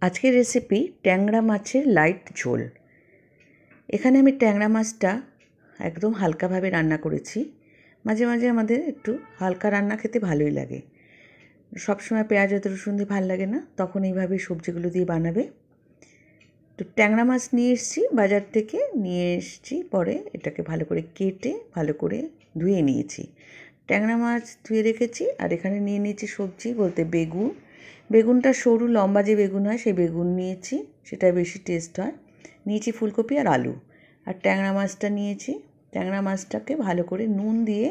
আজকের রেসিপি ট্যাংরা মাছের লাইট ঝোল। এখানে আমি ট্যাংরা মাছটা একদম হালকাভাবে রান্না করেছি। মাঝে মাঝে আমাদের একটু হালকা রান্না খেতে ভালোই লাগে, সবসময় পেঁয়াজ অত রসুন দিয়ে ভালো লাগে না, তখন এইভাবে সবজিগুলো দিয়ে বানাবে। তো ট্যাংরা মাছ নিয়ে এসেছি বাজার থেকে, পরে এটাকে ভালো করে কেটে ভালো করে ধুয়ে নিয়েছি। ট্যাংরা মাছ ধুয়ে রেখেছি। আর এখানে নিয়ে নিয়েছি সবজি বলতে বেগুনটা সরু লম্বা যে বেগুন হয় সেই বেগুন নিয়েছি, সেটা বেশি টেস্ট হয়। নিয়েছি ফুলকপি আর আলু। আর ট্যাংরা মাছটা নিয়েছি। ট্যাংরা মাছটাকে ভালো করে নুন দিয়ে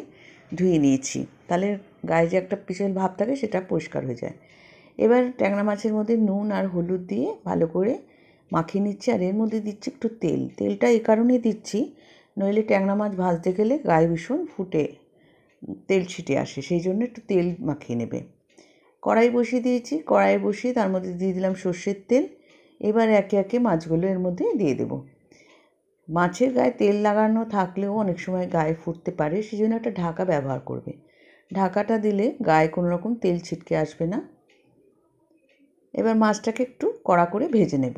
ধুয়ে নিয়েছি, তাহলে গায়ে যে একটা পিছল ভাব থাকে সেটা পরিষ্কার হয়ে যায়। এবার ট্যাংরা মাছের মধ্যে নুন আর হলুদ দিয়ে ভালো করে মাখিয়ে নিচ্ছি। আর এর মধ্যে দিচ্ছি একটু তেলটা এই কারণেই দিচ্ছি, নইলে ট্যাংরা মাছ ভাজতে গেলে গায়ে ভীষণ ফুটে তেল ছিটে আসে, সেই জন্য একটু তেল মাখিয়ে নেবে। কড়াই বসিয়ে দিয়েছি, কড়াই বসিয়ে তার মধ্যে দিয়ে দিলাম সর্ষের তেল। এবার একে একে মাছগুলো এর মধ্যে দিয়ে দেব। মাছের গায়ে তেল লাগানো থাকলেও অনেক সময় গায়ে ফুটতে পারে, সেই জন্য একটা ঢাকা ব্যবহার করবে। ঢাকাটা দিলে গায়ে কোনো রকম তেল ছিটকে আসবে না। এবার মাছটাকে একটু কড়া করে ভেজে নেব।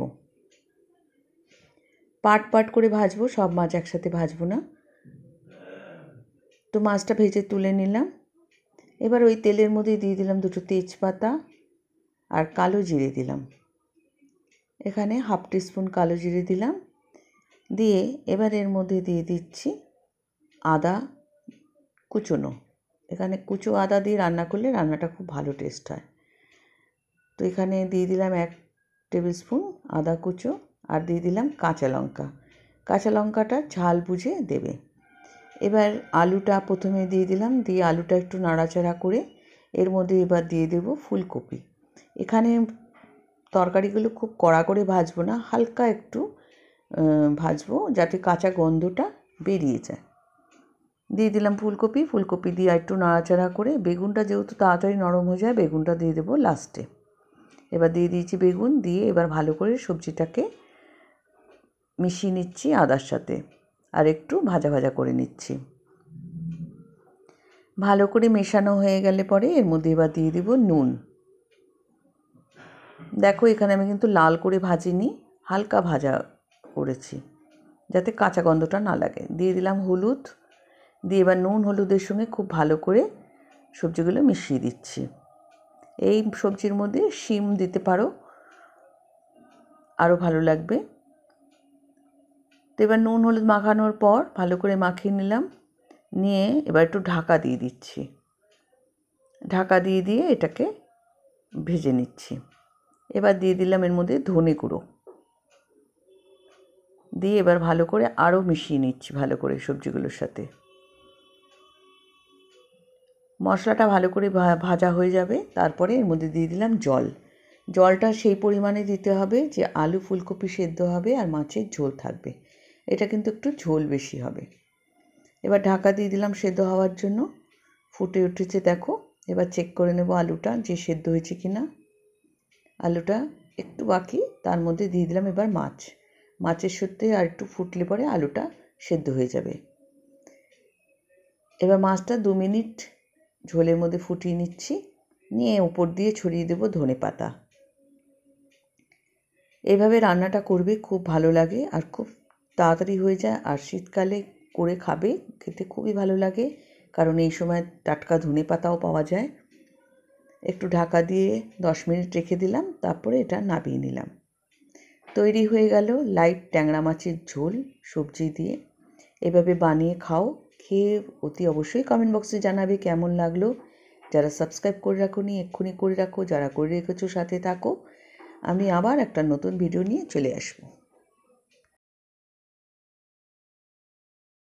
পাট করে ভাজবো, সব মাছ একসাথে ভাজবো না। তো মাছটা ভেজে তুলে নিলাম। এবার ওই তেলের মধ্যে দিয়ে দিলাম দুটো তেজপাতা আর কালো জিরে দিলাম। এখানে হাফ টিস্পুন কালো জিরে দিলাম। দিয়ে এবার এর মধ্যে দিয়ে দিচ্ছি আদা কুচোনো। এখানে কুচো আদা দিয়ে রান্না করলে রান্নাটা খুব ভালো টেস্ট হয়। তো এখানে দিয়ে দিলাম 1 টেবিল স্পুন আদা কুচো, আর দিয়ে দিলাম কাঁচা লঙ্কাটা ঝাল বুঝে দেবে। এবার আলুটা প্রথমে দিয়ে দিলাম, দিয়ে আলুটা একটু নাড়াচাড়া করে এর মধ্যে এবার দিয়ে দেব ফুলকপি। এখানে তরকারিগুলো খুব কড়া করে ভাজবো না, হালকা একটু ভাজবো যাতে কাঁচা গন্ধটা বেরিয়ে যায়। দিয়ে দিলাম ফুলকপি দিয়ে একটু নাড়াচাড়া করে, বেগুনটা যেহেতু তাড়াতাড়ি নরম হয়ে যায় বেগুনটা দিয়ে দেবো লাস্টে। এবার দিয়ে দিয়েছি বেগুন, দিয়ে এবার ভালো করে সবজিটাকে মিশিয়ে নিচ্ছি আদার সাথে, আর একটু ভাজা করে নিচ্ছি। ভালো করে মেশানো হয়ে গেলে পরে এর মধ্যে এবার দিয়ে দেব নুন। দেখো এখানে আমি কিন্তু লাল করে ভাজিনি, হালকা ভাজা করেছি যাতে কাঁচা গন্ধটা না লাগে। দিয়ে দিলাম হলুদ, দিয়ে এবার নুন হলুদের সঙ্গে খুব ভালো করে সবজিগুলো মিশিয়ে দিচ্ছি। এই সবজির মধ্যে শিম দিতে পারো, আরও ভালো লাগবে। তো এবার নুন হলুদ মাখানোর পর ভালো করে মাখিয়ে নিলাম, নিয়ে এবার একটু ঢাকা দিয়ে দিচ্ছি। ঢাকা দিয়ে এটাকে ভেজে নিচ্ছি। এবার দিয়ে দিলাম এর মধ্যে ধনে গুঁড়ো, দিয়ে এবার ভালো করে আরও মিশিয়ে নিচ্ছি ভালো করে সবজিগুলোর সাথে। মশলাটা ভালো করে ভাজা হয়ে যাবে, তারপরে এর মধ্যে দিয়ে দিলাম জলটা সেই পরিমাণে দিতে হবে যে আলু ফুলকপি সেদ্ধ হবে আর মাছের ঝোল থাকবে, এটা কিন্তু একটু ঝোল বেশি হবে। এবার ঢাকা দিয়ে দিলাম সেদ্ধ হওয়ার জন্য। ফুটে উঠেছে দেখো, এবার চেক করে নেব আলুটা যে সেদ্ধ হয়েছে কি না। আলুটা একটু বাকি, তার মধ্যে দিয়ে দিলাম এবার মাছের সাথে আর একটু ফুটলে পরে আলুটা সেদ্ধ হয়ে যাবে। এবার মাছটা 2 মিনিট ঝোলের মধ্যে ফুটিয়ে নিচ্ছি, নিয়ে উপর দিয়ে ছড়িয়ে দেব ধনেপাতা। এইভাবে রান্নাটা করবে, খুব ভালো লাগে আর খুব তাড়াতাড়ি হয়ে যায়। আর শীতকালে করে খাবে, খেতে খুবই ভালো লাগে, কারণ এই সময় টাটকা ধনেপাতাও পাওয়া যায়। একটু ঢাকা দিয়ে 10 মিনিট রেখে দিলাম, তারপরে এটা নামিয়ে নিলাম। তৈরি হয়ে গেল লাইট ট্যাংরা মাছের ঝোল সবজি দিয়ে। এভাবে বানিয়ে খাও, খেয়ে অতি অবশ্যই কমেন্ট বক্সে জানাবে কেমন লাগলো। যারা সাবস্ক্রাইব করে রাখোনি এক্ষুনি করে রাখো, যারা করে রেখেছো সাথে থাকো। আমি আবার একটা নতুন ভিডিও নিয়ে চলে আসবো।